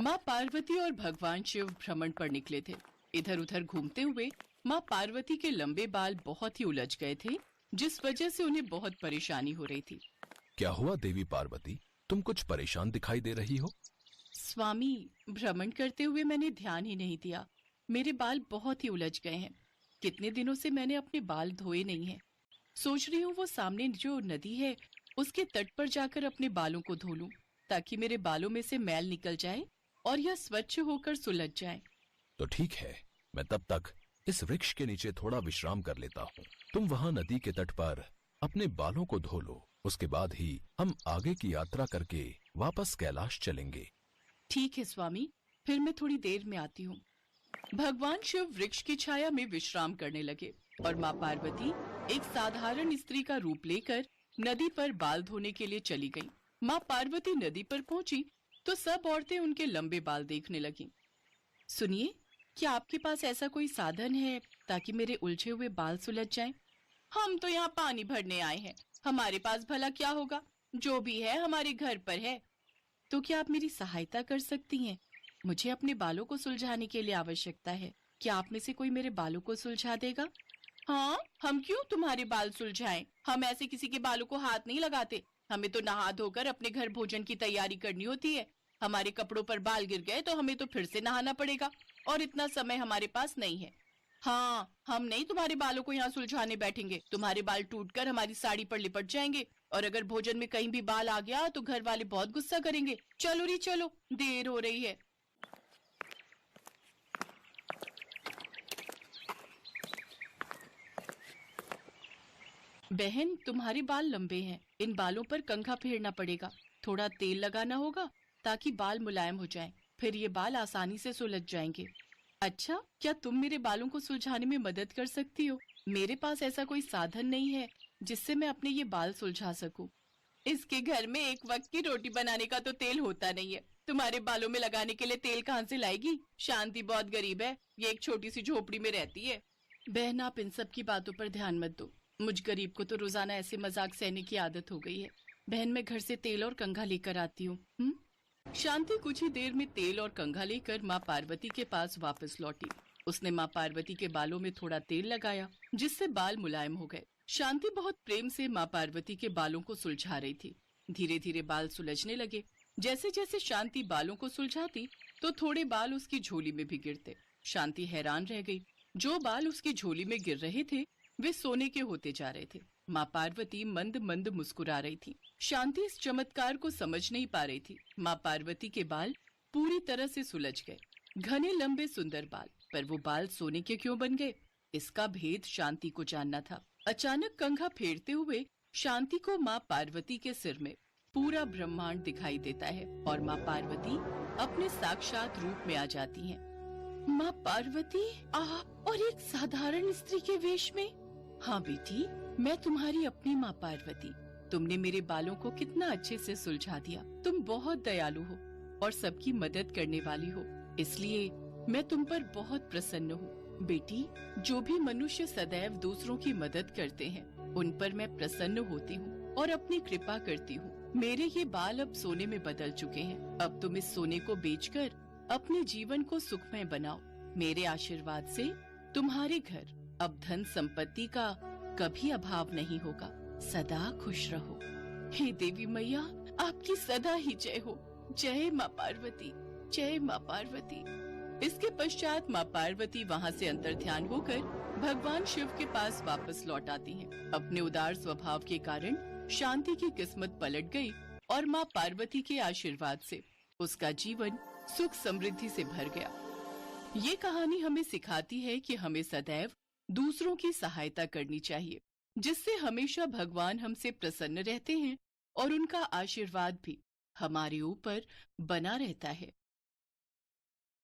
माँ पार्वती और भगवान शिव भ्रमण पर निकले थे। इधर उधर घूमते हुए माँ पार्वती के लंबे बाल बहुत ही उलझ गए थे, जिस वजह से उन्हें बहुत परेशानी हो रही थी। क्या हुआ देवी पार्वती, तुम कुछ परेशान दिखाई दे रही हो? स्वामी, भ्रमण करते हुए मैंने ध्यान ही नहीं दिया। मेरे बाल बहुत ही उलझ गए हैं। कितने दिनों से मैंने अपने बाल धोए नहीं हैं। सोच रही हूँ वो सामने जो नदी है उसके तट पर जाकर अपने बालों को धो लूं, ताकि मेरे बालों में से मैल निकल जाए और यह स्वच्छ होकर सुलझ जाए। तो ठीक है, मैं तब तक इस वृक्ष के नीचे थोड़ा विश्राम कर लेता हूँ। तुम वहाँ नदी के तट पर अपने बालों को धो लो, उसके बाद ही हम आगे की यात्रा करके वापस कैलाश चलेंगे। ठीक है स्वामी, फिर मैं थोड़ी देर में आती हूँ। भगवान शिव वृक्ष की छाया में विश्राम करने लगे और माँ पार्वती एक साधारण स्त्री का रूप लेकर नदी पर बाल धोने के लिए चली गईं। माँ पार्वती नदी पर पहुंची तो सब औरतें उनके लंबे बाल देखने लगीं। सुनिए, क्या आपके पास ऐसा कोई साधन है ताकि मेरे उलझे हुए बाल सुलझ जाएं? हम तो यहाँ पानी भरने आए हैं, हमारे पास भला क्या होगा? जो भी है हमारे घर पर है। तो क्या आप मेरी सहायता कर सकती हैं? मुझे अपने बालों को सुलझाने के लिए आवश्यकता है। क्या आप में से कोई मेरे बालों को सुलझा देगा? हाँ, हम क्यों तुम्हारे बाल सुलझाएं? हम ऐसे किसी के बालों को हाथ नहीं लगाते। हमें तो नहा धोकर अपने घर भोजन की तैयारी करनी होती है। हमारे कपड़ों पर बाल गिर गए तो हमें तो फिर से नहाना पड़ेगा और इतना समय हमारे पास नहीं है। हाँ, हम नहीं तुम्हारे बालों को यहाँ सुलझाने बैठेंगे। तुम्हारे बाल टूटकर हमारी साड़ी पर लिपट जाएंगे और अगर भोजन में कहीं भी बाल आ गया तो घर वाले बहुत गुस्सा करेंगे। चलो री चलो, देर हो रही है। बहन, तुम्हारे बाल लंबे हैं, इन बालों पर कंघा फेरना पड़ेगा। थोड़ा तेल लगाना होगा ताकि बाल मुलायम हो जाएं, फिर ये बाल आसानी से सुलझ जाएंगे। अच्छा, क्या तुम मेरे बालों को सुलझाने में मदद कर सकती हो? मेरे पास ऐसा कोई साधन नहीं है जिससे मैं अपने ये बाल सुलझा सकूं। इसके घर में एक वक्त की रोटी बनाने का तो तेल होता नहीं है। तुम्हारे बालों में लगाने के लिए तेल कहाँ से लाएगी? शांति बहुत गरीब है, ये एक छोटी सी झोपड़ी में रहती है। बहन, आप इन सब की बातों पर ध्यान मत दो। मुझ गरीब को तो रोजाना ऐसे मजाक सहने की आदत हो गई है। बहन, मैं घर से तेल और कंघा लेकर आती हूँ। शांति कुछ ही देर में तेल और कंघा लेकर माँ पार्वती के पास वापस लौटी। उसने माँ पार्वती के बालों में थोड़ा तेल लगाया, जिससे बाल मुलायम हो गए। शांति बहुत प्रेम से माँ पार्वती के बालों को सुलझा रही थी। धीरे धीरे बाल सुलझने लगे। जैसे जैसे शांति बालों को सुलझाती तो थोड़े बाल उसकी झोली में भी गिरते। शांति हैरान रह गई। जो बाल उसकी झोली में गिर रहे थे वे सोने के होते जा रहे थे। माँ पार्वती मंद मंद मुस्कुरा रही थी। शांति इस चमत्कार को समझ नहीं पा रही थी। माँ पार्वती के बाल पूरी तरह से सुलझ गए, घने लंबे सुंदर बाल। पर वो बाल सोने के क्यों बन गए, इसका भेद शांति को जानना था। अचानक कंघा फेरते हुए शांति को माँ पार्वती के सिर में पूरा ब्रह्मांड दिखाई देता है और माँ पार्वती अपने साक्षात रूप में आ जाती हैं। माँ पार्वती, आप और एक साधारण स्त्री के वेश में? हाँ बेटी, मैं तुम्हारी अपनी माँ पार्वती। तुमने मेरे बालों को कितना अच्छे से सुलझा दिया। तुम बहुत दयालु हो और सबकी मदद करने वाली हो, इसलिए मैं तुम पर बहुत प्रसन्न हूँ। बेटी, जो भी मनुष्य सदैव दूसरों की मदद करते हैं उन पर मैं प्रसन्न होती हूँ और अपनी कृपा करती हूँ। मेरे ये बाल अब सोने में बदल चुके हैं। अब तुम इस सोने को बेचकर अपने जीवन को सुखमय बनाओ। मेरे आशीर्वाद से तुम्हारे घर अब धन संपत्ति का कभी अभाव नहीं होगा। सदा खुश रहो। हे देवी मैया, आपकी सदा ही जय हो। जय माँ पार्वती, जय माँ पार्वती। इसके पश्चात माँ पार्वती वहाँ से अंतर्ध्यान होकर भगवान शिव के पास वापस लौट आती हैं। अपने उदार स्वभाव के कारण शांति की किस्मत पलट गई और माँ पार्वती के आशीर्वाद से उसका जीवन सुख समृद्धि से भर गया। ये कहानी हमें सिखाती है कि हमें सदैव दूसरों की सहायता करनी चाहिए, जिससे हमेशा भगवान हमसे प्रसन्न रहते हैं और उनका आशीर्वाद भी हमारे ऊपर बना रहता है।